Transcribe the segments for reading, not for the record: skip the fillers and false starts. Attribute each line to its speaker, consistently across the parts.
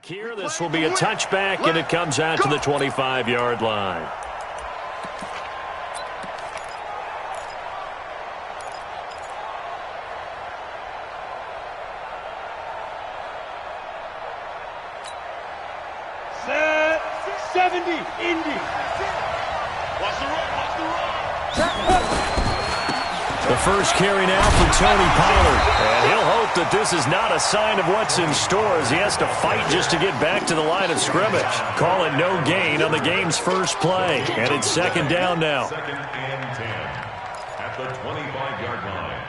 Speaker 1: Here, this will be a touchback, and it comes out to the 25-yard line.
Speaker 2: Set 70, Indy. Watch the run, watch the run.
Speaker 1: The first carry now for Tony Pollard. And he'll hope that this is not a sign of what's in store as he has to fight just to get back to the line of scrimmage. Call it no gain on the game's first play. And it's second down now.
Speaker 3: Second and 10 at the 25-yard line.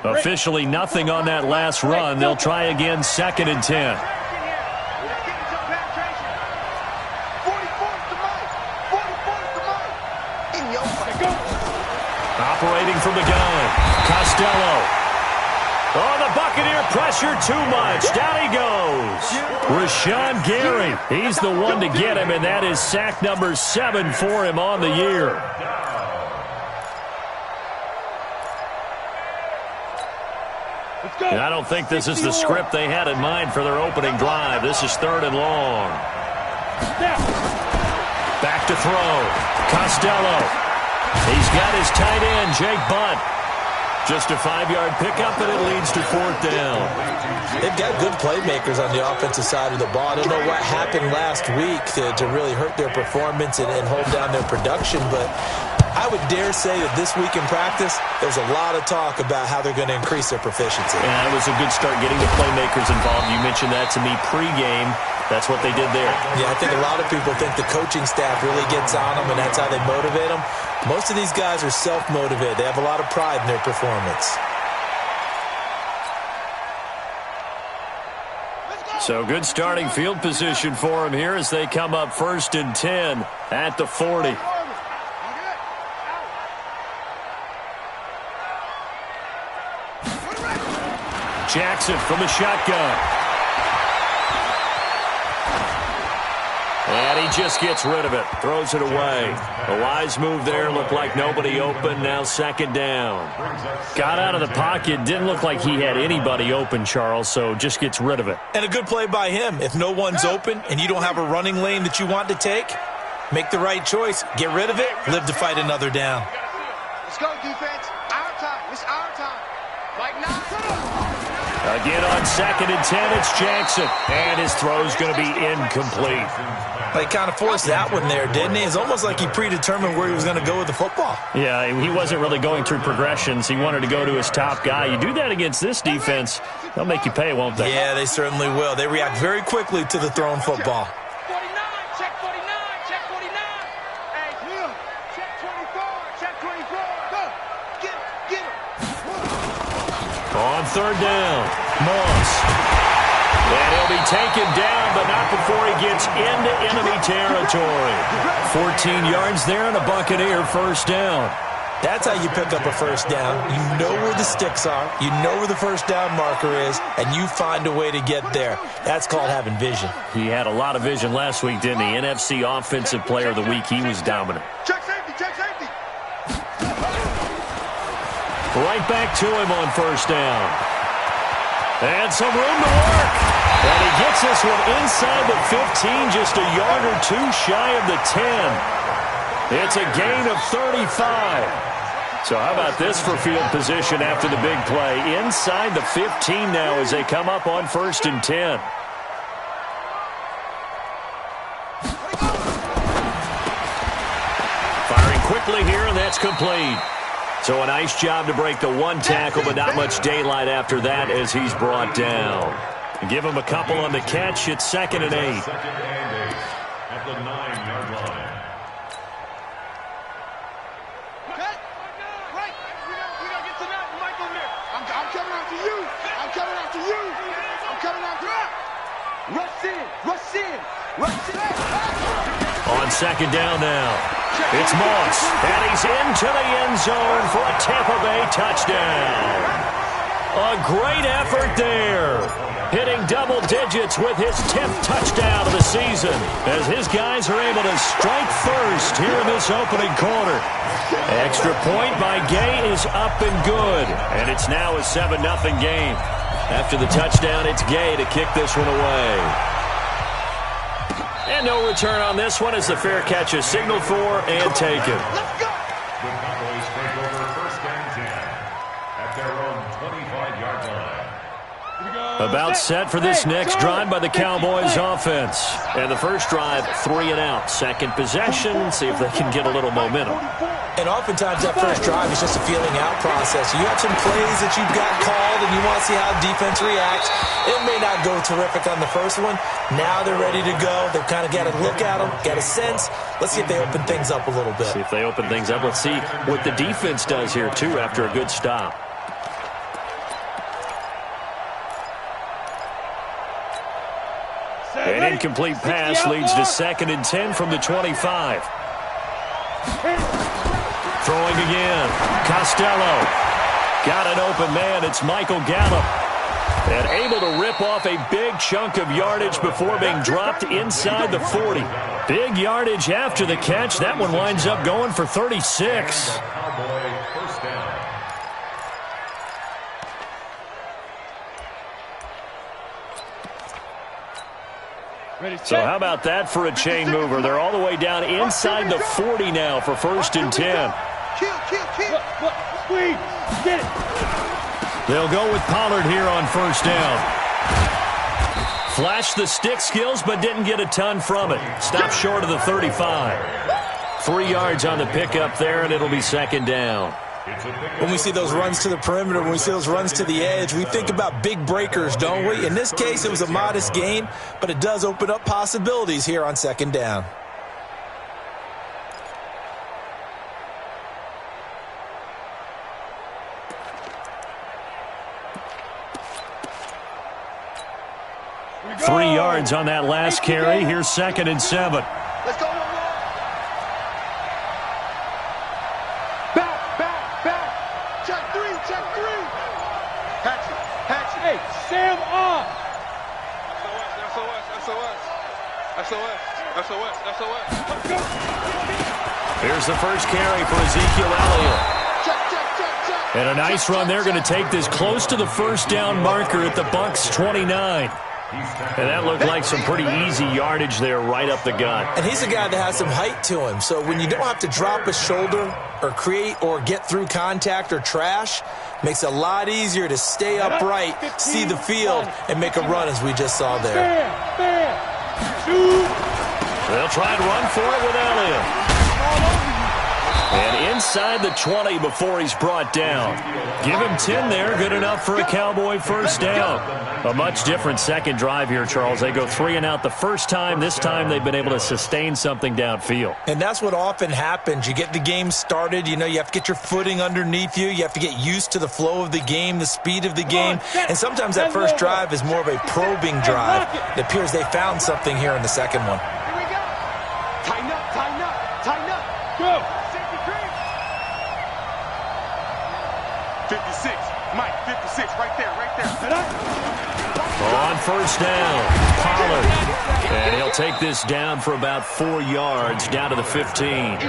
Speaker 1: Officially nothing on that last run. They'll try again, second and 10. Operating from the gun, Costello. Oh, the Buccaneer pressure too much. Down he goes. Rashawn Gary. He's the one to get him, and that is sack number 7 for him on the year. And I don't think this is the script they had in mind for their opening drive. This is third and long. Back to throw. Costello. He's got his tight end, Jake Bunt. Just a 5-yard pickup, and it leads to fourth down.
Speaker 4: They've got good playmakers on the offensive side of the ball. I don't know what happened last week to really hurt their performance and hold down their production, but I would dare say that this week in practice, there's a lot of talk about how they're going to increase their proficiency.
Speaker 1: Yeah, it was a good start getting the playmakers involved. You mentioned that to me pregame. That's what they did there.
Speaker 4: Yeah, I think a lot of people think the coaching staff really gets on them, and that's how they motivate them. Most of these guys are self-motivated. They have a lot of pride in their performance.
Speaker 1: So good starting field position for them here as they come up first and 10 at the 40. Jackson from the shotgun. And he just gets rid of it. Throws it away. A wise move there. Looked like nobody open. Now second down. Got out of the pocket. Didn't look like he had anybody open, Charles, so just gets rid of it.
Speaker 4: And a good play by him. If no one's open and you don't have a running lane that you want to take, make the right choice. Get rid of it. Live to fight another down.
Speaker 2: Let's go, defense. Our time. It's our time. Like now.
Speaker 1: Again on second and 10, it's Jackson. And his throw's going to be incomplete.
Speaker 4: They kind of forced that one there, didn't he? It's almost like he predetermined where he was going to go with the football.
Speaker 1: Yeah, he wasn't really going through progressions. He wanted to go to his top guy. You do that against this defense, they'll make you pay, won't they?
Speaker 4: Yeah, they certainly will. They react very quickly to the thrown football.
Speaker 2: 49, check 49, check 49. Hey, Will, check 24, check 24. Go, get him.
Speaker 1: On third down, Moss. And he'll be taken down, but not before he gets into enemy territory. 14 yards there and a Buccaneer first down.
Speaker 4: That's how you pick up a first down. You know where the sticks are. You know where the first down marker is, and you find a way to get there. That's called having vision.
Speaker 1: He had a lot of vision last week, didn't he? NFC Offensive Player of the Week. He was dominant.
Speaker 2: Check safety, check safety.
Speaker 1: Right back to him on first down. And some room to work. And he gets this one inside the 15, just a yard or two shy of the 10. It's a gain of 35. So how about this for field position after the big play? Inside the 15 now as they come up on first and 10. Firing quickly here, and that's complete. So a nice job to break the one tackle, but not much daylight after that as he's brought down. Give him a couple on the catch. It's second and 8.
Speaker 3: Second and 8 at the 9-yard line.
Speaker 2: Right. We gotta get to that. Mike over there. I'm coming after you. I'm coming after you. I'm coming after you. Rush in. Rush in. Rush in.
Speaker 1: On on second down now. It's Moss, and he's into the end zone for a Tampa Bay touchdown. A great effort there. Hitting double digits with his 10th touchdown of the season as his guys are able to strike first here in this opening quarter. Extra point by Gay is up and good, and it's now a 7-0 game. After the touchdown, it's Gay to kick this one away. And no return on this one as the fair catch is signaled for and taken.
Speaker 3: The Cowboys take over first and 10 at their own 25-yard line.
Speaker 1: About set for this next drive by the Cowboys offense. And the first drive, 3 and out. Second possession, see if they can get a little momentum.
Speaker 4: And oftentimes that first drive is just a feeling out process. You have some plays that you've got called and you want to see how defense reacts. It may not go terrific on the first one. Now they're ready to go. They've kind of got to look at them, get a sense. Let's see if they open things up a little bit.
Speaker 1: See if they open things up. Let's see what the defense does here, too, after a good stop. An incomplete pass leads to 2nd and 10 from the 25. Throwing again. Costello. Got an open man. It's Michael Gallup. And able to rip off a big chunk of yardage before being dropped inside the 40. Big yardage after the catch. That one winds up going for 36.
Speaker 3: Cowboy first down.
Speaker 1: So how about that for a chain mover? They're all the way down inside the 40 now for 1st and 10.
Speaker 2: Squeeze. Get it.
Speaker 1: They'll go with Pollard here on 1st down. Flashed the stick skills, but didn't get a ton from it. Stopped short of the 35. 3 yards on the pickup there, and it'll be 2nd down.
Speaker 4: When we see those runs to the perimeter, when we see those runs to the edge, we think about big breakers, don't we? In this case, it was a modest gain, but it does open up possibilities here on 2nd down.
Speaker 1: Three yards on that last carry. Here's 2nd and 7.
Speaker 2: Let's go. Back. Check three. Hatch it. Hey, Sam on. SOS.
Speaker 1: Here's the first carry for Ezekiel Elliott.
Speaker 2: Check.
Speaker 1: And a nice run. They're going to take this close to the 1st down marker at the Bucs' 29. And that looked like some pretty easy yardage there right up the gut.
Speaker 4: And he's a guy that has some height to him. So when you don't have to drop a shoulder or create or get through contact or trash, makes it a lot easier to stay upright, see the field, and make a run as we just saw there.
Speaker 1: They'll try and run for it with Elliott. And inside the 20 before he's brought down. Give him 10 there. Good enough for a Cowboy 1st down. A much different second drive here, Charles. They go 3 and out the first time. This time they've been able to sustain something downfield.
Speaker 4: And that's what often happens. You get the game started. You know, you have to get your footing underneath you. You have to get used to the flow of the game, the speed of the game. And sometimes that first drive is more of a probing drive. It appears they found something here in the second one.
Speaker 2: Here we go. Tighten up. Go. 56. Mike, 56. Right there.
Speaker 1: On 1st down, Pollard. And he'll take this down for about 4 yards, down to the 15.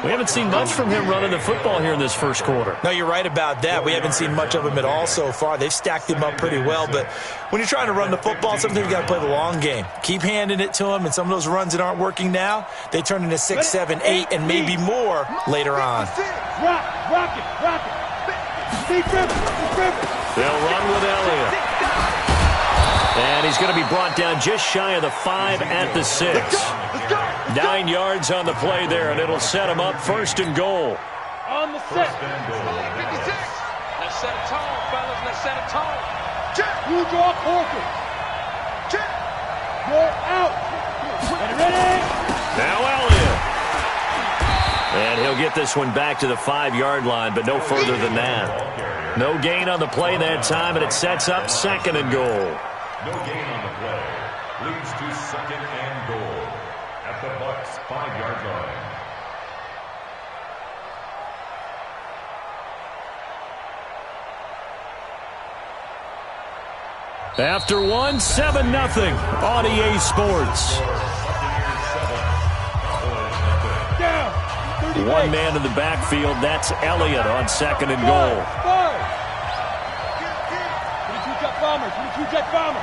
Speaker 1: We haven't seen much from him running the football here in this first quarter.
Speaker 4: No, you're right about that. We haven't seen much of him at all so far. They've stacked him up pretty well. But when you're trying to run the football, sometimes you got to play the long game. Keep handing it to him, and some of those runs that aren't working now, they turn into 6, 7, 8, and maybe more later on.
Speaker 2: Rock it.
Speaker 1: They'll run with Elliott. And he's going to be brought down just shy of the 5 at the 6. 9 yards on the play there, and it'll set him up 1st and goal.
Speaker 2: On the set. 56. Let's set a tone, fellas. Let's set a tone. Check. You draw Corker. Check. You're out. Ready?
Speaker 1: Now Elliott. And he'll get this one back to the 5-yard line, but no further than that. No gain on the play that time, and it sets up 2nd and goal.
Speaker 3: No gain on the play. Leads to 2nd and goal. At the Bucs' 5-yard line.
Speaker 1: After one, 7-0 on EA Sports. One man in the backfield. That's Elliott on 2nd and goal.
Speaker 2: 22 jet bomber. 22 jet bomber.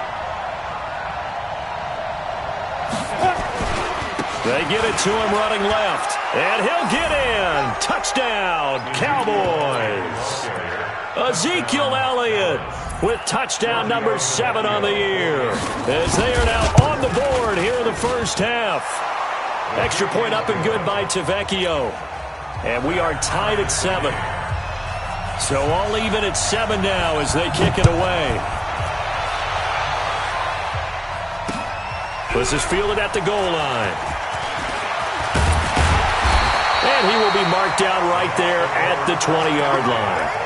Speaker 1: They get it to him running left. And he'll get in. Touchdown, Cowboys. Ezekiel Elliott with touchdown number 7 on the year, as they are now on the board here in the first half. Extra point up and good by Tavecchio. And we are tied at 7. So all even at 7 now as they kick it away. This is fielded at the goal line. And he will be marked down right there at the 20-yard line.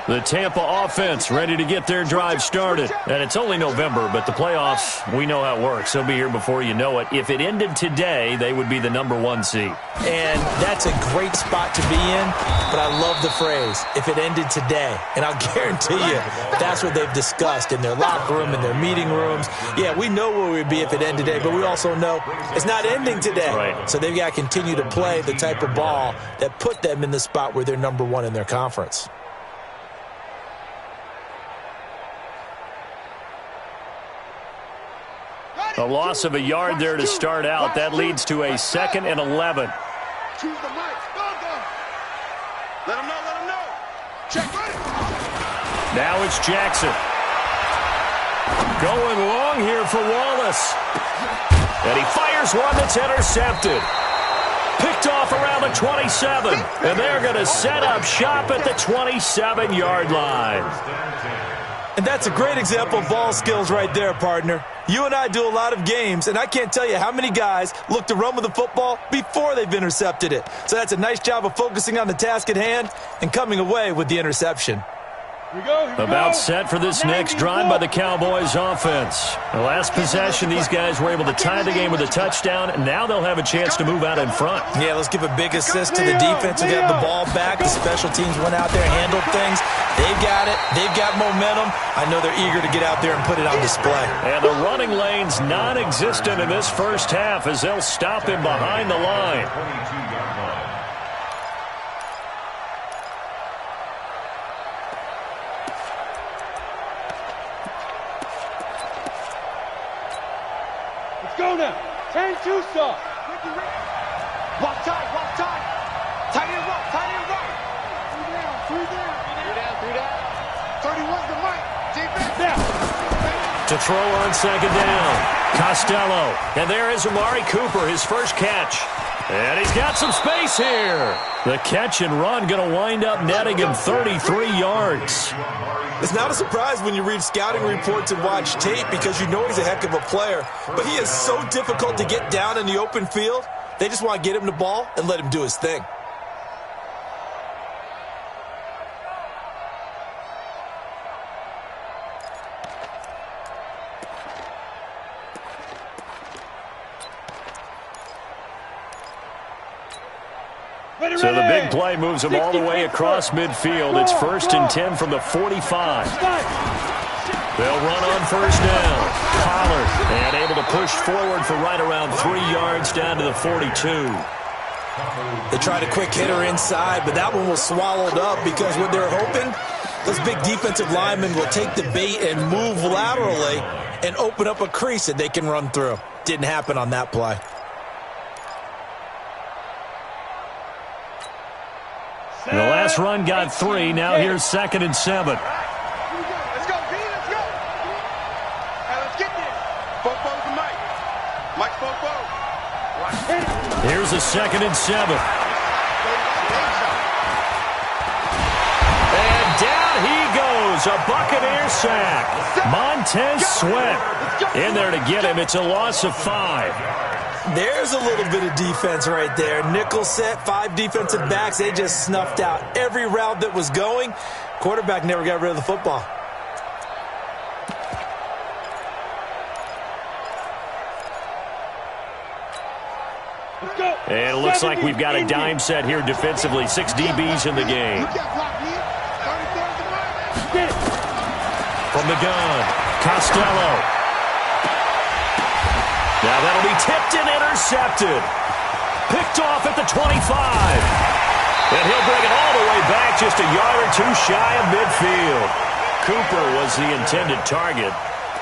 Speaker 1: The Tampa offense ready to get their drive started. And it's only November, but the playoffs, we know how it works. They'll be here before you know it. If it ended today, they would be the number 1 seed.
Speaker 4: And that's a great spot to be in, but I love the phrase, if it ended today. And I'll guarantee you, that's what they've discussed in their locker room, in their meeting rooms. Yeah, we know where we'd be if it ended today, but we also know it's not ending today.
Speaker 1: Right.
Speaker 4: So they've got to continue to play the type of ball that put them in the spot where they're number 1 in their conference.
Speaker 1: A loss of a yard there to start out. That leads to a 2nd and 11.
Speaker 2: Choose the mic. Go, go. Let him know, let him know. Check ready.
Speaker 1: Now it's Jackson. Going long here for Wallace. And he fires one that's intercepted. Picked off around the 27. And they're going to set up shop at the 27-yard line.
Speaker 4: And that's a great example of ball skills right there, partner. You and I do a lot of games, and I can't tell you how many guys look to run with the football before they've intercepted it. So that's a nice job of focusing on the task at hand and coming away with the interception.
Speaker 2: Here we go,
Speaker 1: About set for this next drive by the Cowboys offense. The last possession, these guys were able to tie the game with a touchdown, and now they'll have a chance to move out in front.
Speaker 4: Yeah, let's give a big assist to the defense who got the ball back. The special teams went out there, handled things. They've got it. They've got momentum. I know they're eager to get out there and put it on display.
Speaker 1: And the running lane's non-existent in this first half as they'll stop him behind the line.
Speaker 3: 22-yard line.
Speaker 2: Go now. 10-2 stop. Block tight, block tight. Tight end right, tight end right. 3 down, 3 down. 31's the mic. Defense. Now.
Speaker 1: To throw on 2nd down. Costello. And there is Amari Cooper, his first catch. And he's got some space here. The catch and run going to wind up netting him 33 yards.
Speaker 4: It's not a surprise when you read scouting reports and watch tape because you know he's a heck of a player. But he is so difficult to get down in the open field. They just want to get him the ball and let him do his thing.
Speaker 1: So the big play moves him all the way across midfield. It's 1st and 10 from the 45. They'll run on 1st down. Pollard, and able to push forward for right around 3 yards down to the 42.
Speaker 4: They tried a quick hitter inside, but that one was swallowed up because what they're hoping, those big defensive linemen will take the bait and move laterally and open up a crease that they can run through. Didn't happen on that play.
Speaker 1: The last run got 3. Now here's 2nd and 7.
Speaker 2: Let's go, B, let's go. Hey, let's get there. Bobo's the mic. Mike's Bobo.
Speaker 1: Here's a 2nd and 7. And down he goes. A Buccaneer sack. Montez Sweat in there to get him. It's a loss of 5.
Speaker 4: There's a little bit of defense right there. Nickel set, 5 defensive backs. They just snuffed out every route that was going. Quarterback never got rid of the football.
Speaker 1: And it looks like we've got a dime set here defensively. 6 DBs in the game. From the gun, Costello. Now that'll be tipped and intercepted. Picked off at the 25. And he'll bring it all the way back just a yard or 2 shy of midfield. Cooper was the intended target.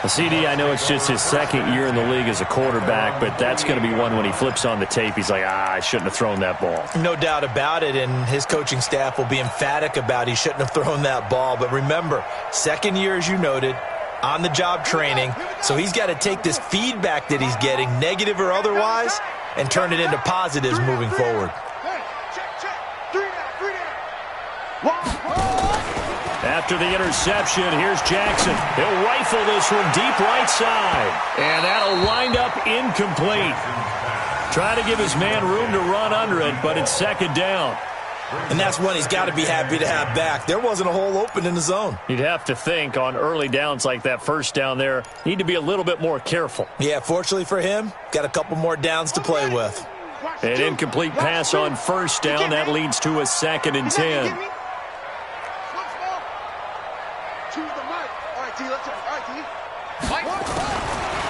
Speaker 1: CD, I know it's just his 2nd year in the league as a quarterback, but that's going to be one when he flips on the tape. He's like, I shouldn't have thrown that ball.
Speaker 4: No doubt about it, and his coaching staff will be emphatic about he shouldn't have thrown that ball. But remember, 2nd year, as you noted, on-the-job training, so he's got to take this feedback that he's getting, negative or otherwise, and turn it into positives moving forward.
Speaker 1: After the interception, here's Jackson. He'll rifle this one deep right side. And that'll wind up incomplete. Trying to give his man room to run under it, but it's 2nd down.
Speaker 4: And that's one he's got to be happy to have back. There wasn't a hole open in the zone.
Speaker 1: You'd have to think on early downs like that 1st down there, need to be a little bit more careful.
Speaker 4: Yeah, fortunately for him, got a couple more downs to play with.
Speaker 1: An incomplete pass on 1st down. That leads to a 2nd and 10.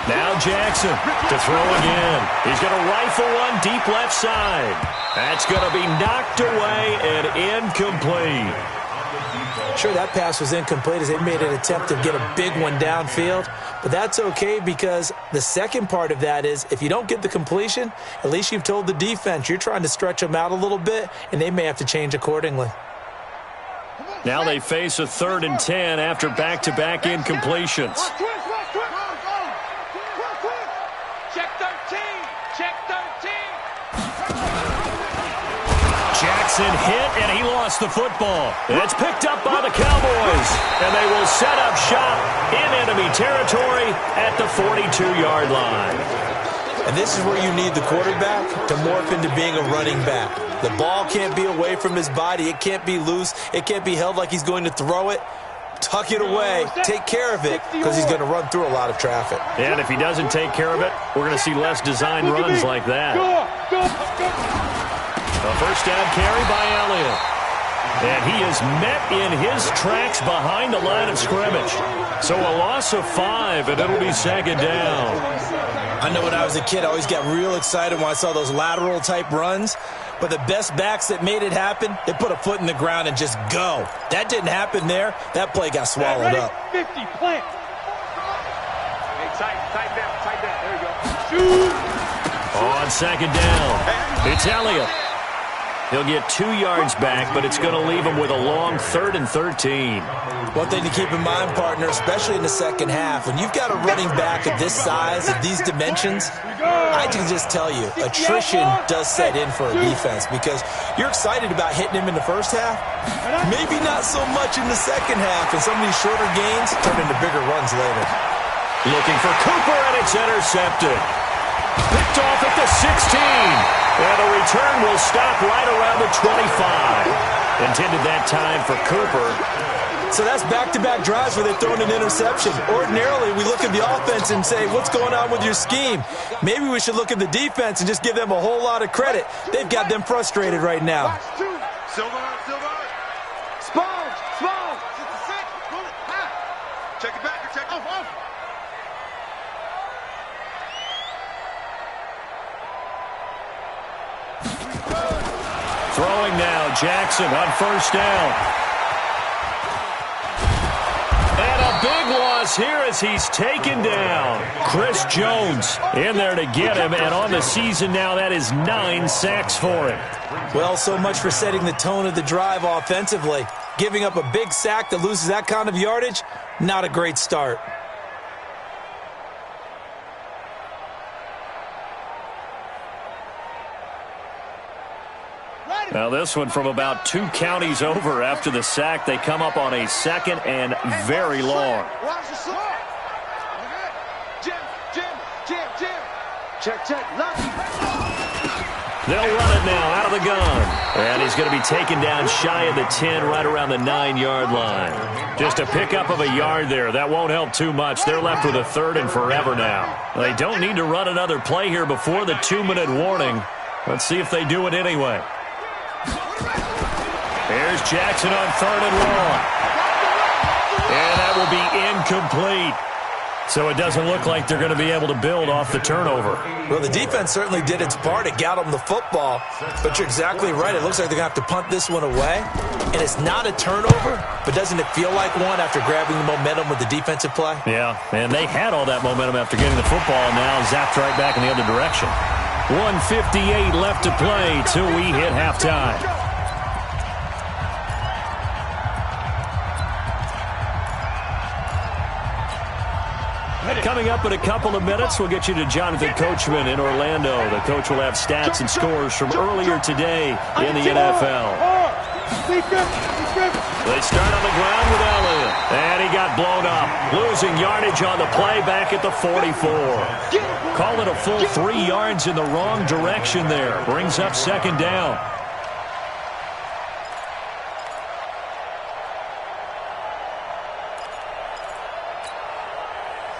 Speaker 1: Now Jackson to throw again. He's going to rifle one deep left side. That's going to be knocked away and incomplete.
Speaker 4: Sure, that pass was incomplete as they made an attempt to get a big one downfield. But that's okay because the second part of that is if you don't get the completion, at least you've told the defense you're trying to stretch them out a little bit, and they may have to change accordingly.
Speaker 1: Now they face a 3rd and 10 after back-to-back incompletions.
Speaker 2: Check 13. Check 13.
Speaker 1: Jackson hit, and he lost the football. And it's picked up by the Cowboys. And they will set up shop in enemy territory at the 42-yard line.
Speaker 4: And this is where you need the quarterback to morph into being a running back. The ball can't be away from his body. It can't be loose. It can't be held like he's going to throw it. Tuck it away. Take care of it because he's going to run through a lot of traffic.
Speaker 1: And if he doesn't take care of it, we're going to see less design runs like that. A 1st down carry by Elliott. And he is met in his tracks behind the line of scrimmage. So a loss of 5, and it'll be 2nd down.
Speaker 4: I know when I was a kid, I always got real excited when I saw those lateral-type runs. But the best backs that made it happen, they put a foot in the ground and just go. That didn't happen there. That play got swallowed up.
Speaker 2: 50, plant. Hey, tight down. There you go. Shoot.
Speaker 1: On 2nd down, it's Elliott. He'll get 2 yards back, but it's going to leave him with a long 3rd and 13.
Speaker 4: One thing to keep in mind, partner, especially in the second half, when you've got a running back of this size, of these dimensions, I can just tell you, attrition does set in for a defense because you're excited about hitting him in the first half. Maybe not so much in the second half, and some of these shorter gains turn into bigger runs later.
Speaker 1: Looking for Cooper, and it's intercepted. Picked off at the 16. And a return will stop right around the 25. Intended that time for Cooper.
Speaker 4: So that's back-to-back drives where they're throwing an interception. Ordinarily, we look at the offense and say, what's going on with your scheme? Maybe we should look at the defense and just give them a whole lot of credit. They've got them frustrated right now.
Speaker 2: Silver. Sponge. 66. Check it back. Check it off.
Speaker 1: Throwing now, Jackson on 1st down. And a big loss here as he's taken down. Chris Jones in there to get him, and on the season now, that is 9 sacks for him.
Speaker 4: Well, so much for setting the tone of the drive offensively. Giving up a big sack that loses that kind of yardage, not a great start.
Speaker 1: Now this one from about 2 counties over after the sack. They come up on a 2nd and very long.
Speaker 2: Jim. Check. Lucky.
Speaker 1: They'll run it now out of the gun. And he's going to be taken down shy of the 10, right around the 9-yard line. Just a pickup of a yard there. That won't help too much. They're left with a 3rd and forever now. They don't need to run another play here before the 2-minute warning. Let's see if they do it anyway. Here's Jackson on 3rd and long. And that will be incomplete. So it doesn't look like they're going to be able to build off the turnover.
Speaker 4: Well, the defense certainly did its part. It got them the football. But you're exactly right. It looks like they're going to have to punt this one away. And it's not a turnover, but doesn't it feel like one after grabbing the momentum with the defensive play?
Speaker 1: Yeah, and they had all that momentum after getting the football, now zapped right back in the other direction. 1:58 left to play till we hit halftime. Coming up in a couple of minutes, we'll get you to Jonathan Coachman in Orlando. The coach will have stats and scores from earlier today in the NFL. They start on the ground with Elliott. And he got blown up. Losing yardage on the play back at the 44. Call it a full 3 yards in the wrong direction there. Brings up 2nd down.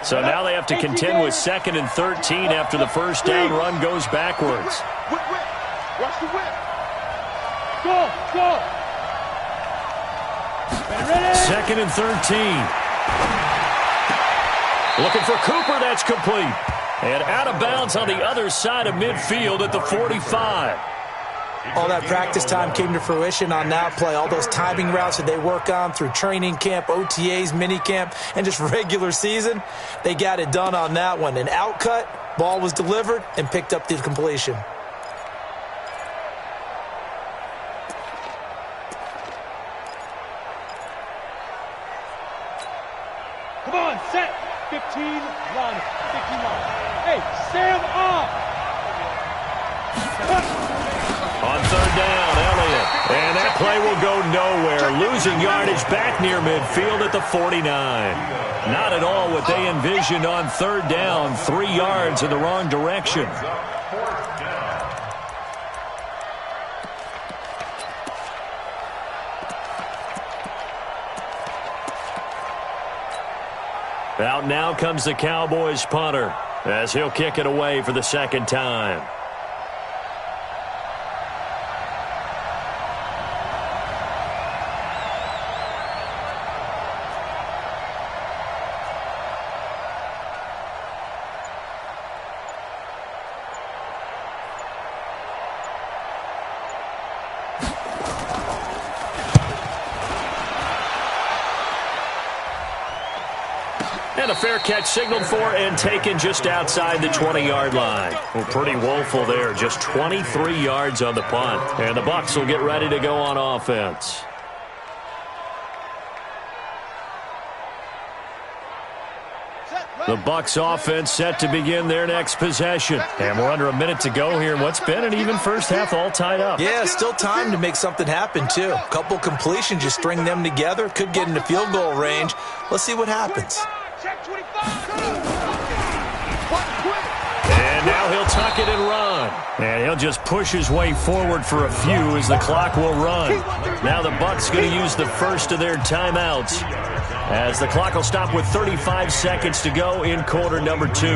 Speaker 1: So now they have to contend with 2nd and 13 after the first down run goes backwards.
Speaker 2: Watch the whip. Go.
Speaker 1: 2nd and 13. Looking for Cooper. That's complete. And out of bounds on the other side of midfield at the 45.
Speaker 4: All that practice time came to fruition on that play. All those timing routes that they work on through training camp, OTAs, minicamp, and just regular season, they got it done on that one. An outcut, ball was delivered, and picked up the completion.
Speaker 2: Come on, set. 15, run. 59. Hey, Sam off.
Speaker 1: On 3rd down, Elliott. And that play will go nowhere. Losing yardage back near midfield at the 49. Not at all what they envisioned on 3rd down. 3 yards in the wrong direction. Out now comes the Cowboys punter as he'll kick it away for the 2nd time. And a fair catch signaled for and taken just outside the 20-yard line. Well, pretty woeful there. Just 23 yards on the punt. And the Bucs will get ready to go on offense. The Bucs offense set to begin their next possession. And we're under a minute to go here in what's been an even first half, all tied up.
Speaker 4: Yeah, still time to make something happen, too. A couple completions, just string them together. Could get into field goal range. Let's see what happens.
Speaker 1: And now he'll tuck it and run. And he'll just push his way forward for a few as the clock will run. Now the Bucs going to use the first of their timeouts, as the clock will stop with 35 seconds to go in quarter number 2.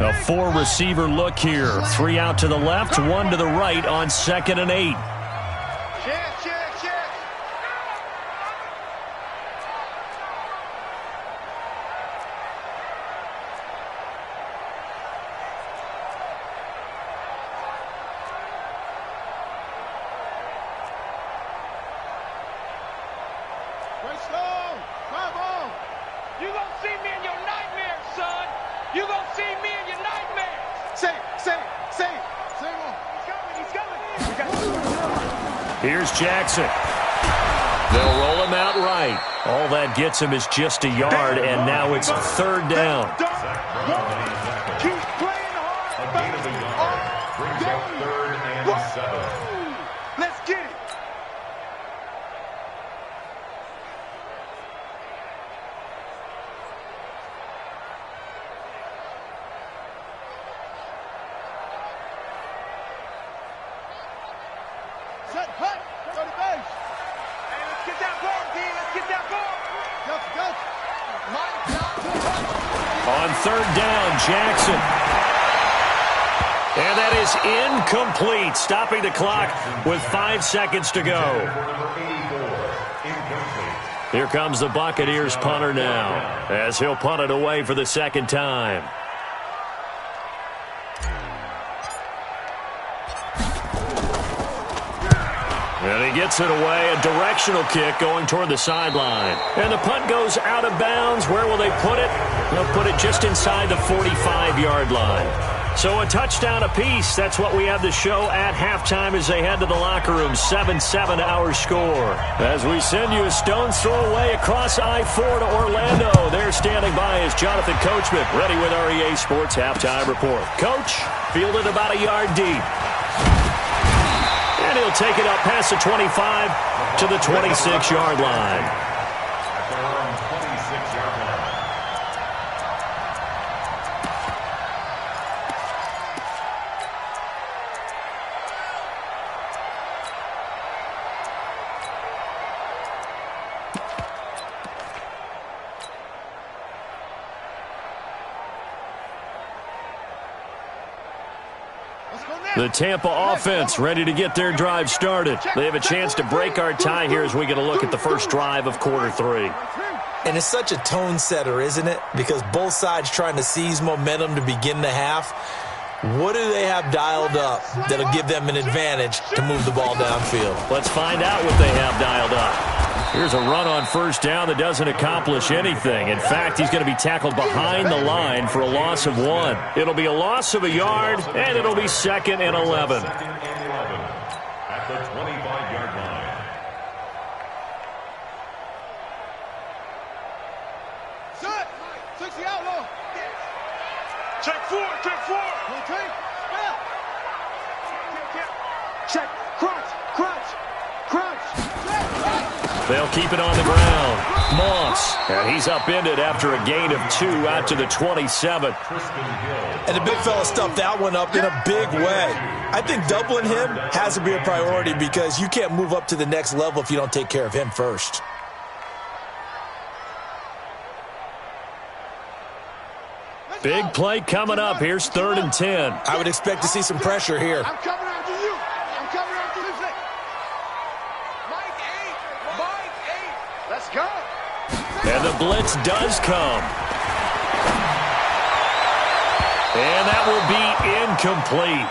Speaker 1: A 4-receiver look here. 3 out to the left, 1 to the right on 2nd and 8. Here's Jackson. They'll roll him out right. All that gets him is just a yard, and now it's 3rd down.
Speaker 2: Keep playing hard.
Speaker 3: A gain of a yard brings up 3rd and 7.
Speaker 2: Let's get it.
Speaker 1: On third down, Jackson. And that is incomplete, stopping the clock with 5 seconds to go. Here comes the Buccaneers punter now, as he'll punt it away for the second time. And he gets it away, a directional kick going toward the sideline. And the punt goes out of bounds. Where will they put it? They'll put it just inside the 45-yard line. So a touchdown apiece. That's what we have to show at halftime as they head to the locker room. 7-7 our score. As we send you a stone's throw away across I-4 to Orlando. There standing by is Jonathan Coachman, ready with our EA Sports Halftime Report. Coach, fielded about a yard deep. And he'll take it up past the 25 to the 26-yard line. The Tampa offense ready to get their drive started. They have a chance to break our tie here as we get a look at the first drive of quarter 3.
Speaker 4: And it's such a tone setter, isn't it? Because both sides trying to seize momentum to begin the half. What do they have dialed up that'll give them an advantage to move the ball downfield?
Speaker 1: Let's find out what they have dialed up. Here's a run on first down that doesn't accomplish anything. In fact, he's going to be tackled behind the line for a loss of 1. It'll be a loss of a yard, and it'll be 2nd and 11.
Speaker 3: At the 25-yard line.
Speaker 2: Set. 60 outlaw. Check 4. Check 4. Okay. Check. Crunch. Crunch. Crunch.
Speaker 1: They'll keep it on the ground. Moss, and he's upended after a gain of 2 out to the 27.
Speaker 4: And the big fella stuffed that one up in a big way. I think doubling him has to be a priority because you can't move up to the next level if you don't take care of him first.
Speaker 1: Big play coming up. Here's 3rd and 10.
Speaker 4: I would expect to see some pressure here.
Speaker 2: I'm coming after you. I'm coming after you. Mike 8. Let's go.
Speaker 1: And the blitz does come. And that will be incomplete.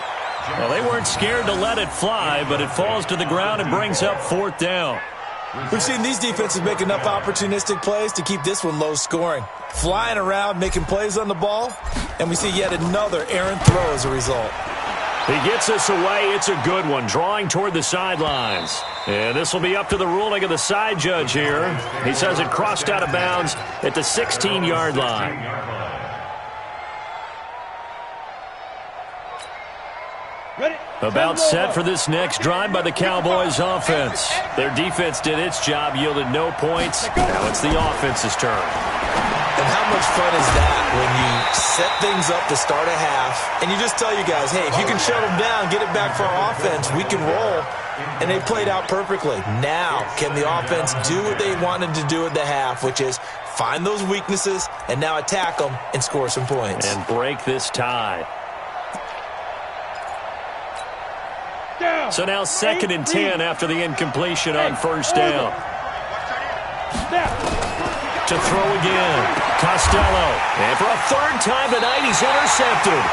Speaker 1: Well, they weren't scared to let it fly, but it falls to the ground and brings up 4th down.
Speaker 4: We've seen these defenses make enough opportunistic plays to keep this one low scoring. Flying around, making plays on the ball, and we see yet another errant throw as a result.
Speaker 1: He gets us away. It's a good one, drawing toward the sidelines. And this will be up to the ruling of the side judge here. He says it crossed out of bounds at the 16-yard line. About set for this next drive by the Cowboys offense. Their defense did its job, yielded no points. Now it's the offense's turn.
Speaker 4: And how much fun is that when you set things up to start a half and you just tell you guys, hey, if you can shut them down, get it back for our offense, we can roll. And they played out perfectly. Now, can the offense do what they wanted to do at the half, which is find those weaknesses and now attack them and score some points.
Speaker 1: And break this tie. So now 2nd and 10 after the incompletion on first down. To throw again. Costello. And for a 3rd time tonight, he's intercepted.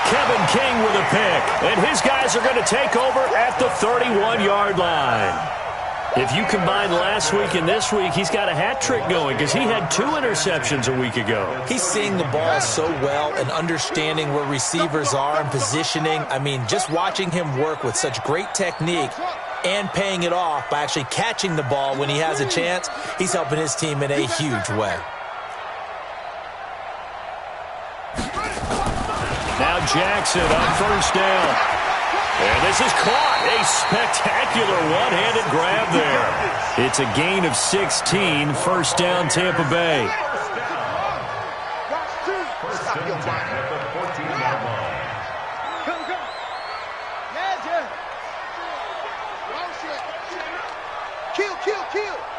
Speaker 1: Kevin King with a pick. And his guys are going to take over at the 31-yard line. If you combine last week and this week, he's got a hat trick going because he had 2 interceptions a week ago.
Speaker 4: He's seeing the ball so well and understanding where receivers are and positioning. I mean, just watching him work with such great technique and paying it off by actually catching the ball when he has a chance, he's helping his team in a huge way.
Speaker 1: Now Jackson on first down. And this is caught. A spectacular one-handed grab there. It's a gain of 16. First down, Tampa Bay.
Speaker 3: First and 10 at the 14-yard line.
Speaker 2: Come. Yeah, Jeff. Kill.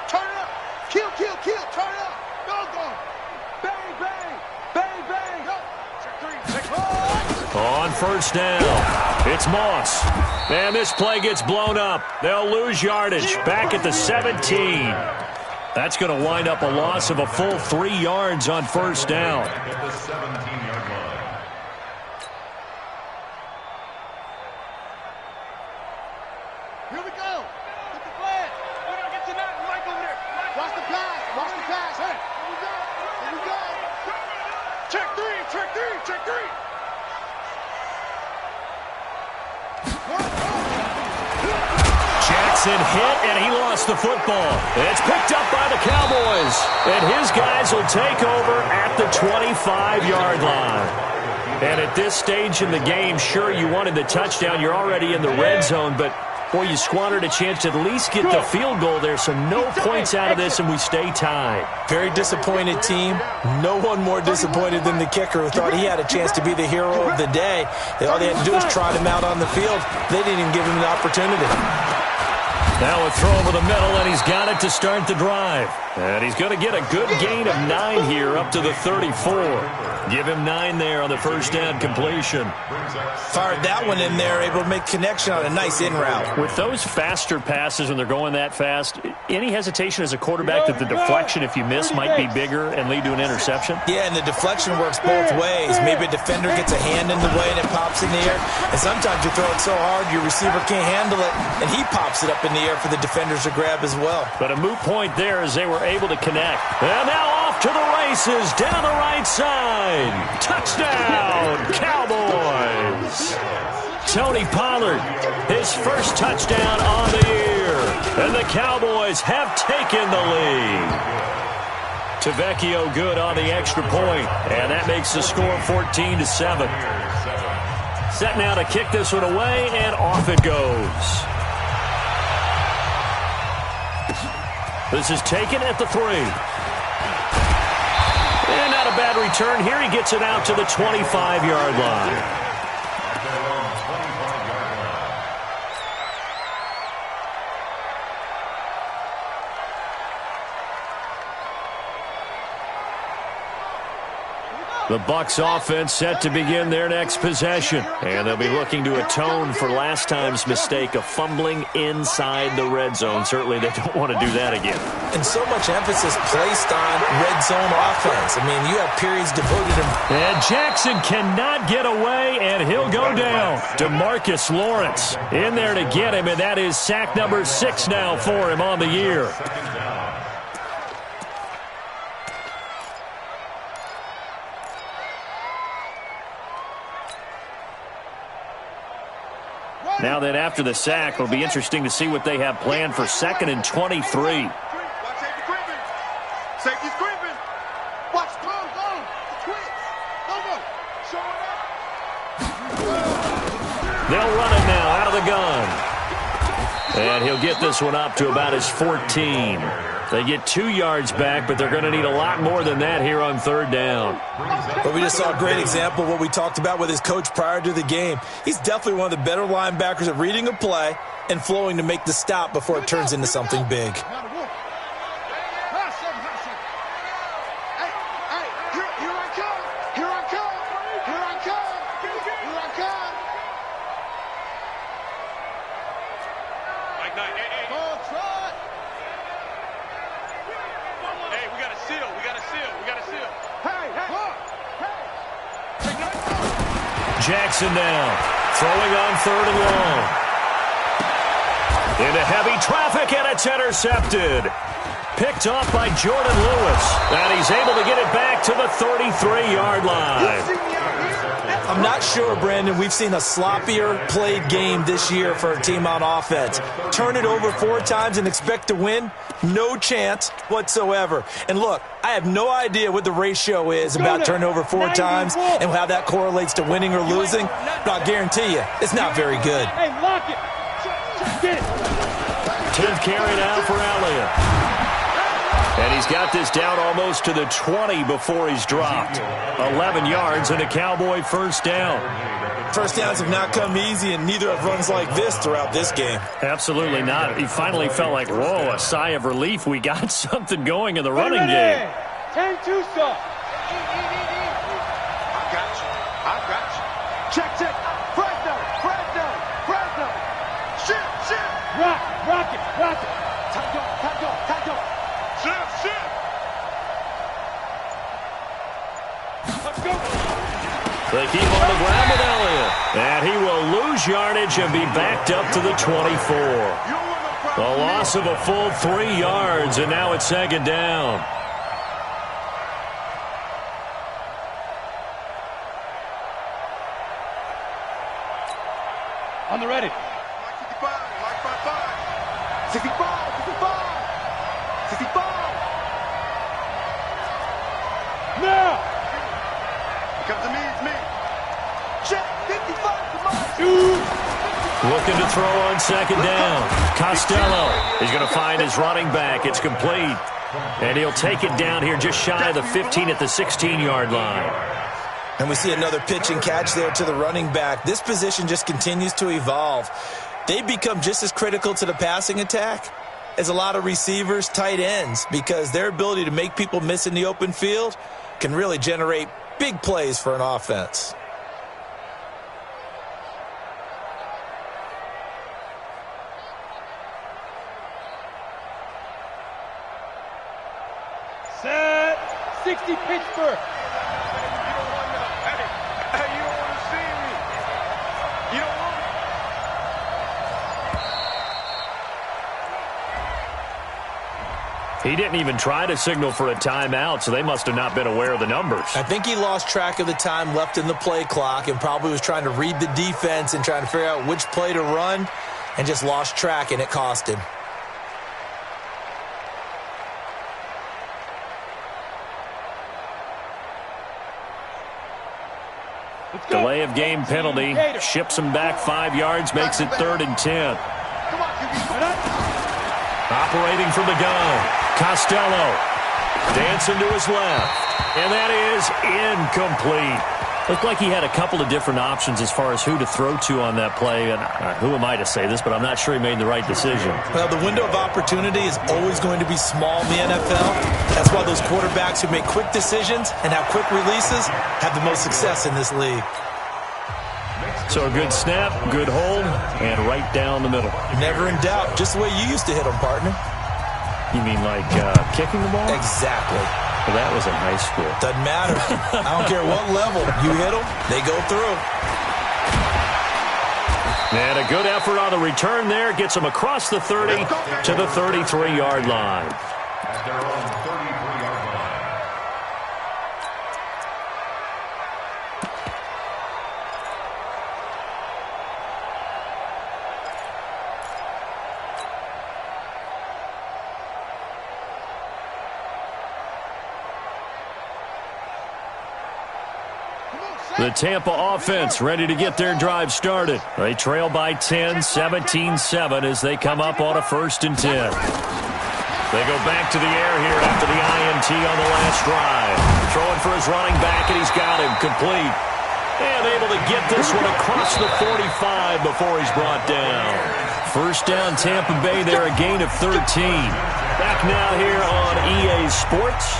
Speaker 2: Turn it up. Kill. Turn it up. Go. Bang.
Speaker 1: On first down, it's Moss. And this play gets blown up. They'll lose yardage back at the 17. That's going to wind up a loss of a full 3 yards on first down.
Speaker 3: At the 17-yard line.
Speaker 2: Here we go. Get the flag. We're going to get to that. Mike over there. Watch the pass. Watch the pass. Hey, here we go. Here we go. Check three. Check three. Check three.
Speaker 1: Jackson hit, and he lost the football. It's picked up by the Cowboys. And his guys will take over at the 25-yard line. And at this stage in the game, sure, you wanted the touchdown. You're already in the red zone, but, boy, you squandered a chance to at least get the field goal there, so no points out of this, and we stay tied.
Speaker 4: Very disappointed team. No one more disappointed than the kicker, who thought he had a chance to be the hero of the day. All they had to do was trot him out on the field. They didn't even give him the opportunity.
Speaker 1: Now a throw over the middle, and he's got it to start the drive. And he's going to get a good gain of 9 here up to the 34. Give him 9 there on the first down completion.
Speaker 4: Fired that one in there, able to make connection on a nice in route.
Speaker 1: With those faster passes when they're going that fast, any hesitation as a quarterback that the deflection, if you miss, might be bigger and lead to an interception?
Speaker 4: Yeah, and the deflection works both ways. Maybe a defender gets a hand in the way and it pops in the air. And sometimes you throw it so hard your receiver can't handle it, and he pops it up in the air for the defenders to grab as well.
Speaker 1: But a moot point there as they were able to connect. And now off to the races down the right side. Touchdown, Cowboys. Tony Pollard, his first touchdown on the year. And the Cowboys have taken the lead. Tavecchio good on the extra point, and that makes the score 14-7. Set now to kick this one away, and off it goes. This is taken at the 3. And not a bad return here. He gets it out to the 25-yard line. The Bucs offense set to begin their next possession. And they'll be looking to atone for last time's mistake of fumbling inside the red zone. Certainly they don't want to do that again.
Speaker 4: And so much emphasis placed on red zone offense. I mean, you have periods devoted to...
Speaker 1: And Jackson cannot get away, and he'll go down. DeMarcus Lawrence in there to get him, and that is sack number 6 now for him on the year. Now then, after the sack, it'll be interesting to see what they have planned for 2nd and 23.
Speaker 2: Safety's creeping. Watch, go. The twins. Go. Show it up.
Speaker 1: They'll run it now out of the gun. And he'll get this one up to about his 14. They get 2 yards back, but they're going to need a lot more than that here on 3rd down.
Speaker 4: But we just saw a great example of what we talked about with his coach prior to the game. He's definitely one of the better linebackers at reading a play and flowing to make the stop before it turns into something big.
Speaker 1: Jackson now, throwing on 3rd and long. Into heavy traffic, and it's intercepted. Picked off by Jordan Lewis, and he's able to get it back to the 33-yard line.
Speaker 4: I'm not sure, Brandon, we've seen a sloppier played game this year for a team on offense. Turn it over 4 times and expect to win? No chance whatsoever. And look, I have no idea what the ratio is about turning over 4 times and how that correlates to winning or losing, but I'll guarantee you, it's not very good.
Speaker 2: Hey, lock it. Get it.
Speaker 1: 10th carry now for Elliott. And he's got this down almost to the 20 before he's dropped. 11 yards and a Cowboy first down.
Speaker 4: First downs have not come easy, and neither have runs like this throughout this game.
Speaker 1: Absolutely not. He finally felt like, whoa, a sigh of relief. We got something going in the running game.
Speaker 2: 10-2 stuff. I got you. Check. Fresno. Shift. Rock it. Time go. Shift. Let's go.
Speaker 1: They keep on the ground with Elliott. And he will lose yardage and be backed up to the 24. A loss of a full 3 yards, and now it's second down.
Speaker 2: On the ready. 65. Now. Come to me, it's me. Check, 55, come on.
Speaker 1: Looking to throw on second down. Costello is going to find his running back. It's complete. And he'll take it down here just shy of the 15 at the 16-yard line.
Speaker 4: And we see another pitch and catch there to the running back. This position just continues to evolve. They become just as critical to the passing attack as a lot of receivers, tight ends, because their ability to make people miss in the open field can really generate big plays for an offense.
Speaker 2: Set. 60 Pittsburgh.
Speaker 1: He didn't even try to signal for a timeout, so they must have not been aware of the numbers.
Speaker 4: I think he lost track of the time left in the play clock and probably was trying to read the defense and trying to figure out which play to run and just lost track, and it cost him.
Speaker 1: Delay of game penalty. Ships him back 5 yards, makes it 3rd and 10. Operating from the gun. Costello dancing to his left, and that is incomplete. Looked like he had a couple of different options as far as who to throw to on that play, and who am I to say this, but I'm not sure he made the right decision.
Speaker 4: Well, the window of opportunity is always going to be small in the NFL. That's why those quarterbacks who make quick decisions and have quick releases have the most success in this league.
Speaker 1: So a good snap, good hold, and right down the middle.
Speaker 4: Never in doubt, just the way you used to hit them, partner.
Speaker 1: You mean like kicking the ball?
Speaker 4: Exactly.
Speaker 1: Well, that was in high school.
Speaker 4: Doesn't matter. I don't care what level. You hit them, they go through.
Speaker 1: And a good effort on the return there. Gets them across the 30 to the 33-yard line.
Speaker 3: At their own 33-yard line.
Speaker 1: The Tampa offense ready to get their drive started. They trail by 10, 17-7 as they come up on a 1st and 10. They go back to the air here after the INT on the last drive. Throwing for his running back, and he's got him complete. And able to get this one across the 45 before he's brought down. 1st down, Tampa Bay there, a gain of 13. Back now here on EA Sports.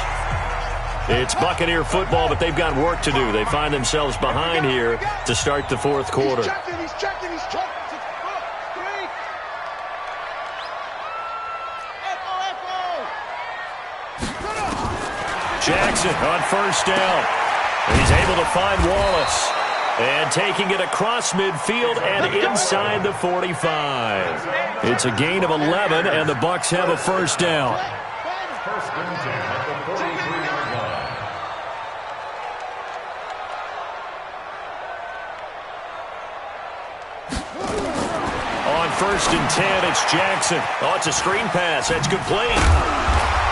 Speaker 1: It's Buccaneer football, but they've got work to do. They find themselves behind here to start the 4th quarter.
Speaker 2: He's checking.
Speaker 1: Jackson on 1st down. He's able to find Wallace. And taking it across midfield and inside the 45. It's a gain of 11, and the Bucs have a 1st down.
Speaker 3: 1st and 10 at the 43-yard line.
Speaker 1: On 1st and 10, it's Jackson. Oh, it's a screen pass. That's complete.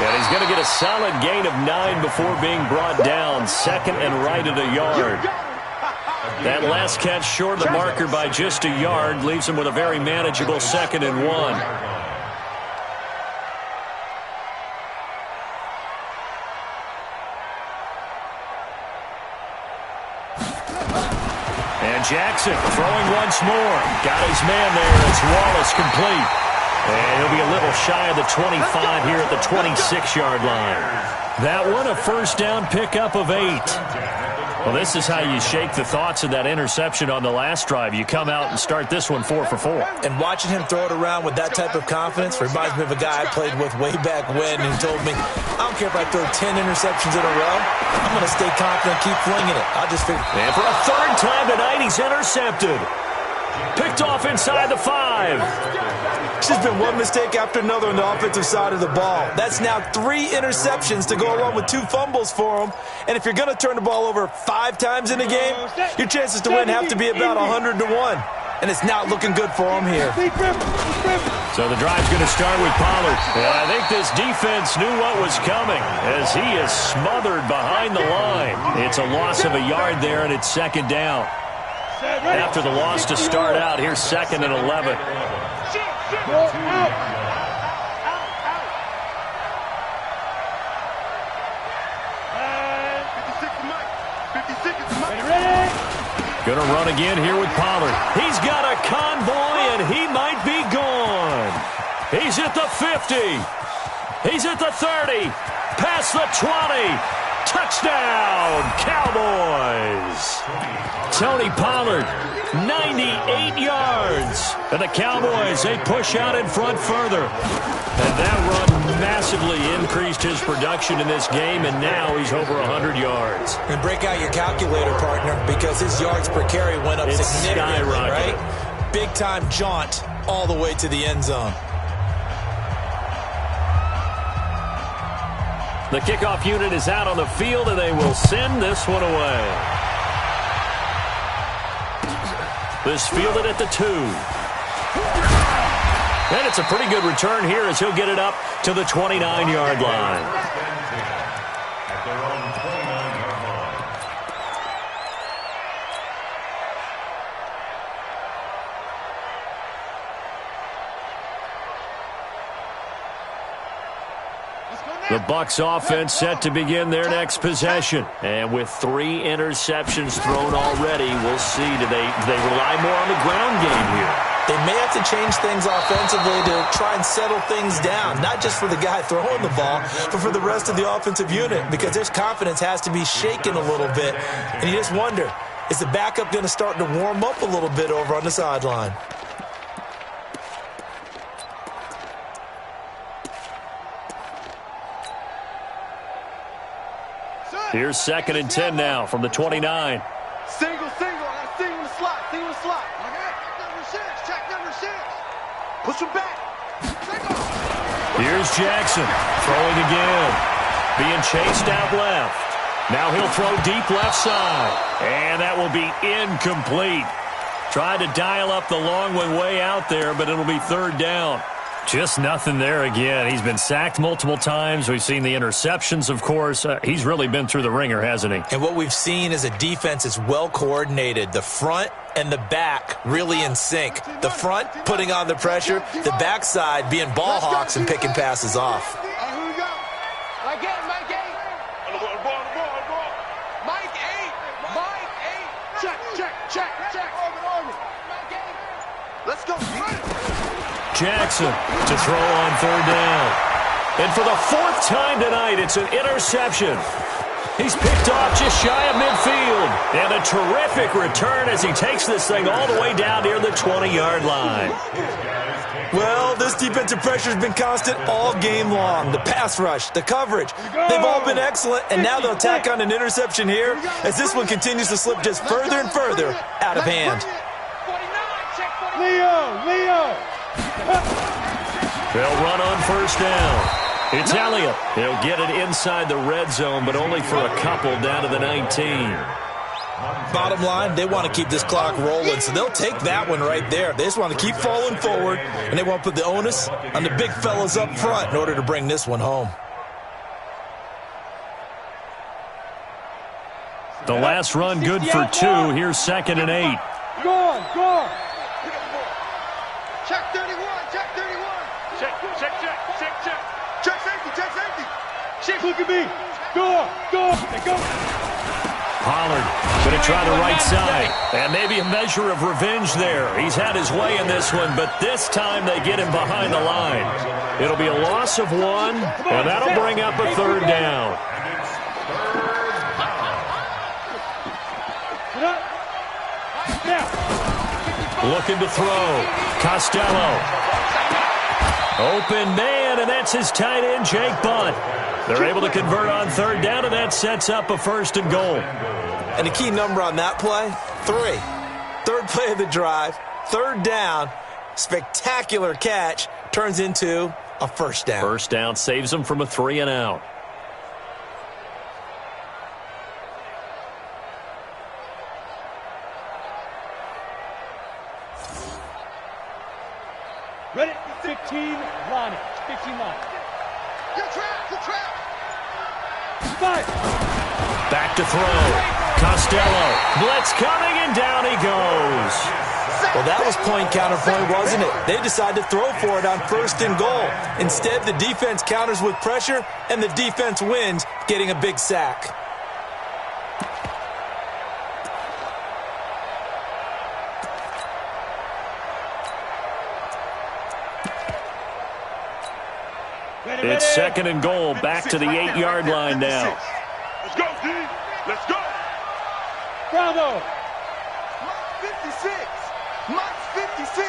Speaker 1: And he's going to get a solid gain of 9 before being brought down. 2nd and right at a yard. That last catch short of the marker by just a yard leaves him with a very manageable 2nd and 1. And Jackson throwing once more. Got his man there. It's Wallace complete. And he'll be a little shy of the 25 here at the 26-yard line. That one a 1st down pickup of 8. Well, this is how you shake the thoughts of that interception on the last drive. You come out and start this one 4 for 4.
Speaker 4: And watching him throw it around with that type of confidence reminds me of a guy I played with way back when who told me, I don't care if I throw 10 interceptions in a row, I'm going to stay confident, keep flinging it. I'll just figure.
Speaker 1: And for a third time tonight, he's intercepted. Picked off inside the 5.
Speaker 4: It's just been one mistake after another on the offensive side of the ball. That's now 3 interceptions to go along with 2 fumbles for him. And if you're going to turn the ball over 5 times in a game, your chances to win have to be about 100 to 1. And it's not looking good for him here.
Speaker 1: So the drive's going to start with Pollard. And I think this defense knew what was coming as he is smothered behind the line. It's a loss of a yard there, and it's second down. After the loss to start out, here's 2nd and 11. Going to run again here with Pollard. He's got a convoy, and he might be gone. He's at the 50. He's at the 30. Past the 20. Touchdown, Cowboys. Tony Pollard, 98 yards. And the Cowboys, they push out in front further. And that run massively increased his production in this game, and now he's over 100 yards.
Speaker 4: And break out your calculator, partner, because his yards per carry went up significantly, right? Big-time jaunt all the way to the end zone.
Speaker 1: The kickoff unit is out on the field, and they will send this one away. This fielded at the 2. And it's a pretty good return here as he'll get it up to the 29-yard line.
Speaker 3: At their own 29-yard line.
Speaker 1: The Bucs offense set to begin their next possession. And with 3 interceptions thrown already, we'll see. Do they rely more on the ground game here?
Speaker 4: They may have to change things offensively to try and settle things down, not just for the guy throwing the ball, but for the rest of the offensive unit, because their confidence has to be shaken a little bit. And you just wonder, is the backup going to start to warm up a little bit over on the sideline?
Speaker 1: Here's 2nd and 10 now from the 29.
Speaker 2: Single. I single in the slot. Okay. Check number 6. Push him back.
Speaker 1: Here's Jackson throwing again. Being chased out left. Now he'll throw deep left side. And that will be incomplete. Tried to dial up the long one way out there, but it'll be 3rd down. Just nothing there again. He's been sacked multiple times. We've seen the interceptions, of course. He's really been through the ringer, hasn't he?
Speaker 4: And what we've seen is a defense that's well coordinated. The front and the back really in sync. The front putting on the pressure. The backside being ball hawks and picking passes off.
Speaker 2: Here we go. Mike 8. Check. Orbit. Mike 8. Let's go.
Speaker 1: Jackson to throw on 3rd down. And for the 4th time tonight, it's an interception. He's picked off just shy of midfield. And a terrific return as he takes this thing all the way down near the 20-yard line.
Speaker 4: Well, this defensive pressure has been constant all game long. The pass rush, the coverage, they've all been excellent, and now they'll tack on an interception here as this one continues to slip just further and further out of hand.
Speaker 2: 49, Leo.
Speaker 1: They'll run on 1st down. It's Elliott. He'll get it inside the red zone, but only for a couple down to the 19.
Speaker 4: Bottom line, they want to keep this clock rolling, so they'll take that one right there. They just want to keep falling forward, and they want to put the onus on the big fellas up front in order to bring this one home.
Speaker 1: The last run good for 2. Here's 2nd and 8.
Speaker 2: Go on. Check 31. Check safety. Check. Look at me. Go.
Speaker 1: Pollard going to try the right side. And maybe a measure of revenge there. He's had his way in this one, but this time they get him behind the line. It'll be a loss of 1, and that'll bring up a 3rd down. Looking to throw. Costello. Open man, and that's his tight end, Jake Bunt. They're able to convert on third down, and that sets up a 1st and goal.
Speaker 4: And the key number on that play, 3. Third play of the drive, 3rd down, spectacular catch, turns into a 1st down.
Speaker 1: 1st down saves them from a 3 and out.
Speaker 2: Ready? 15 line. 15 line. Good trap. 5.
Speaker 1: Back to throw. Costello. Blitz coming, and down he goes.
Speaker 4: Well, that was point counterpoint, wasn't it? They decided to throw for it on 1st and goal. Instead, the defense counters with pressure, and the defense wins, getting a big sack.
Speaker 1: It's 2nd and goal, back to the 8-yard line now.
Speaker 2: Let's go, D. Let's go. Bravo. 56. Mike's 56.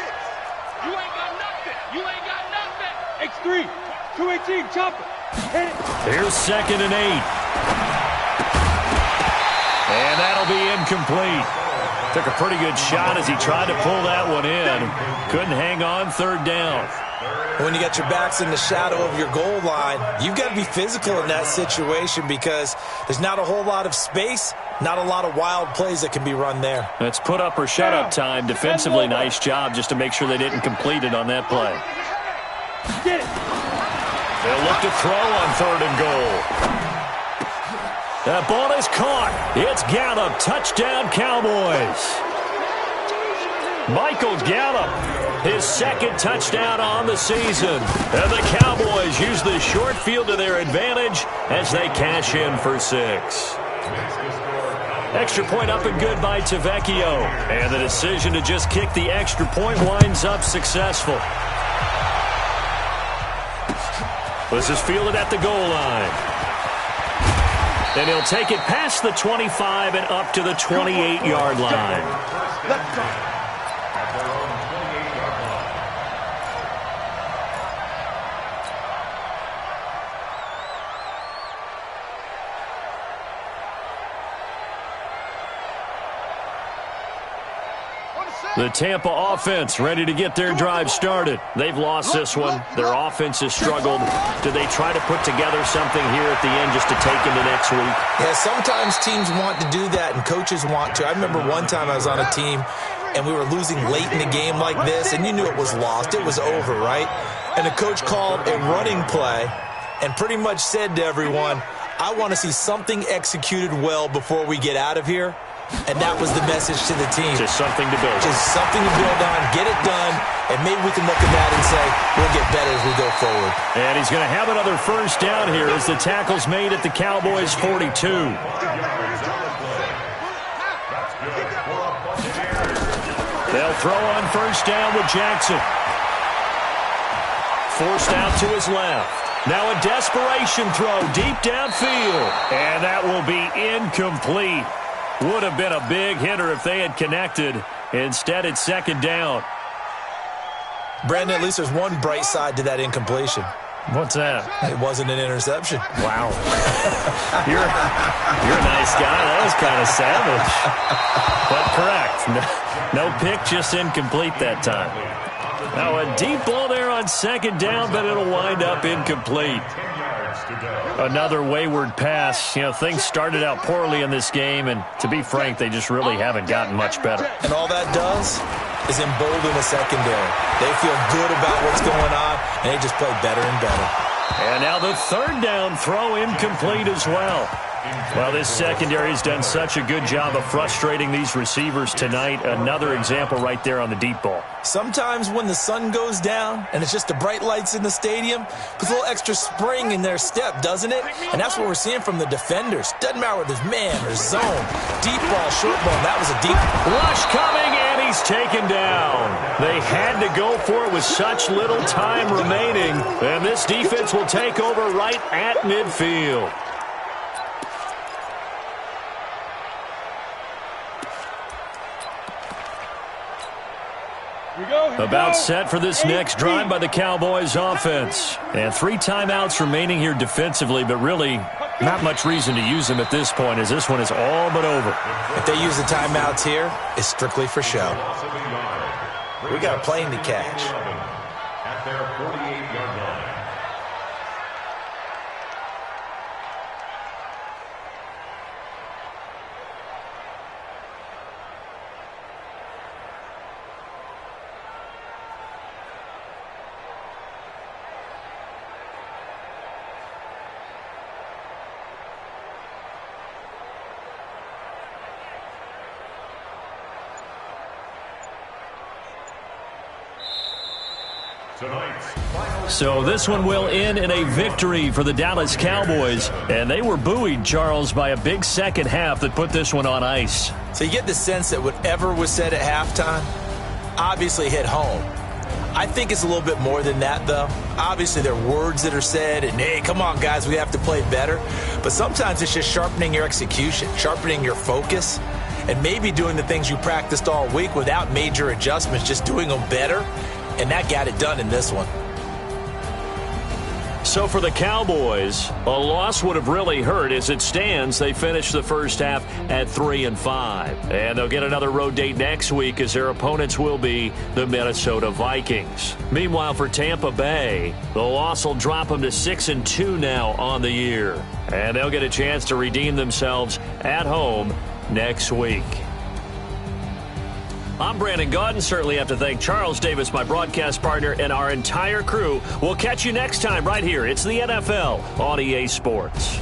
Speaker 2: You ain't got nothing. X3. 218. Chopper. Hit it.
Speaker 1: Here's 2nd and 8. And that'll be incomplete. Took a pretty good shot as he tried to pull that one in. Couldn't hang on 3rd down.
Speaker 4: When you got your backs in the shadow of your goal line, you've got to be physical in that situation because there's not a whole lot of space, not a lot of wild plays that can be run there.
Speaker 1: That's put up or shut up time. Defensively, nice job just to make sure they didn't complete it on that play.
Speaker 2: Get it.
Speaker 1: They'll look to throw on 3rd and goal. That ball is caught. It's Gallup. Touchdown, Cowboys. Michael Gallup, his 2nd touchdown on the season. And the Cowboys use the short field to their advantage as they cash in for 6. Extra point up and good by Tavecchio. And the decision to just kick the extra point winds up successful. This is fielded at the goal line. And he'll take it past the 25 and up to the 28-yard line.
Speaker 3: At their own 28-yard line.
Speaker 1: The Tampa offense ready to get their drive started. They've lost this one. Their offense has struggled. Do they try to put together something here at the end just to take into next week?
Speaker 4: Yeah, sometimes teams want to do that and coaches want to. I remember one time I was on a team and we were losing late in the game like this, and you knew it was lost. It was over, right? And the coach called a running play and pretty much said to everyone, I want to see something executed well before we get out of here. And that was the message to the team.
Speaker 1: Just something to build.
Speaker 4: Just something to build on, get it done, and maybe we can look at that and say, we'll get better as we go forward.
Speaker 1: And he's going to have another 1st down here as the tackle's made at the Cowboys' 42. They'll throw on 1st down with Jackson. Forced out to his left. Now a desperation throw deep downfield. And that will be incomplete. Would have been a big hitter if they had connected. Instead, it's 2nd down.
Speaker 4: Brandon, at least there's one bright side to that incompletion.
Speaker 1: What's that?
Speaker 4: It wasn't an interception.
Speaker 1: Wow. You're a nice guy. That was kind of savage. But correct. No pick, just incomplete that time. Now a deep ball there on 2nd down, but it'll wind up incomplete. Another wayward pass. You know, things started out poorly in this game, and to be frank, they just really haven't gotten much better.
Speaker 4: And all that does is embolden the secondary. They feel good about what's going on, and they just play better and better.
Speaker 1: And now the 3rd down throw incomplete as well. Well, this secondary has done such a good job of frustrating these receivers tonight. Another example right there on the deep ball.
Speaker 4: Sometimes when the sun goes down and it's just the bright lights in the stadium, puts a little extra spring in their step, doesn't it? And that's what we're seeing from the defenders. Doesn't matter whether it's man or zone. Deep ball, short ball, that was a deep.
Speaker 1: Rush coming, and he's taken down. They had to go for it with such little time remaining. And this defense will take over right at midfield. About set for this next drive by the Cowboys offense. And 3 timeouts remaining here defensively, but really not much reason to use them at this point as this one is all but over.
Speaker 4: If they use the timeouts here, it's strictly for show. We got a plane to catch.
Speaker 3: At their 48-yard line.
Speaker 1: So this one will end in a victory for the Dallas Cowboys. And they were buoyed, Charles, by a big second half that put this one on ice.
Speaker 4: So you get the sense that whatever was said at halftime obviously hit home. I think it's a little bit more than that, though. Obviously, there are words that are said, and, hey, come on, guys, we have to play better. But sometimes it's just sharpening your execution, sharpening your focus, and maybe doing the things you practiced all week without major adjustments, just doing them better. And that got it done in this one.
Speaker 1: So for the Cowboys, a loss would have really hurt. As it stands, they finished the first half at 3-5. And they'll get another road date next week as their opponents will be the Minnesota Vikings. Meanwhile, for Tampa Bay, the loss will drop them to 6-2 now on the year. And they'll get a chance to redeem themselves at home next week. I'm Brandon Gaudin. Certainly have to thank Charles Davis, my broadcast partner, and our entire crew. We'll catch you next time right here. It's the NFL on EA Sports.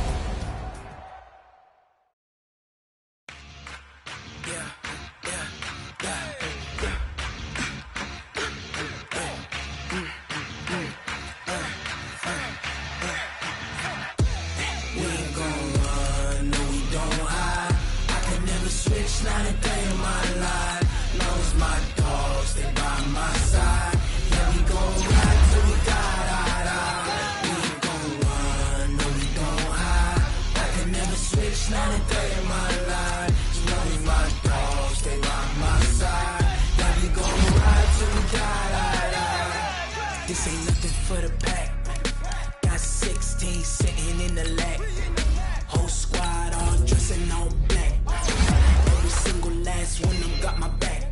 Speaker 5: This ain't nothing for the pack. Got 16 sitting in the lap. Whole squad all dressing all black. Every single last one of them got my back.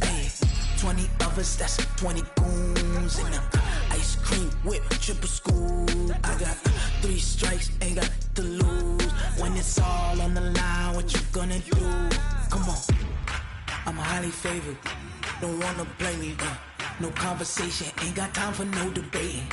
Speaker 5: Hey, 20 of us, that's 20 goons. And ice cream whip, triple scoop. I got 3 strikes, ain't got to lose. When it's all on the line, what you gonna do? Come on, I'm highly favored. Don't wanna blame me, no conversation, ain't got time for no debating.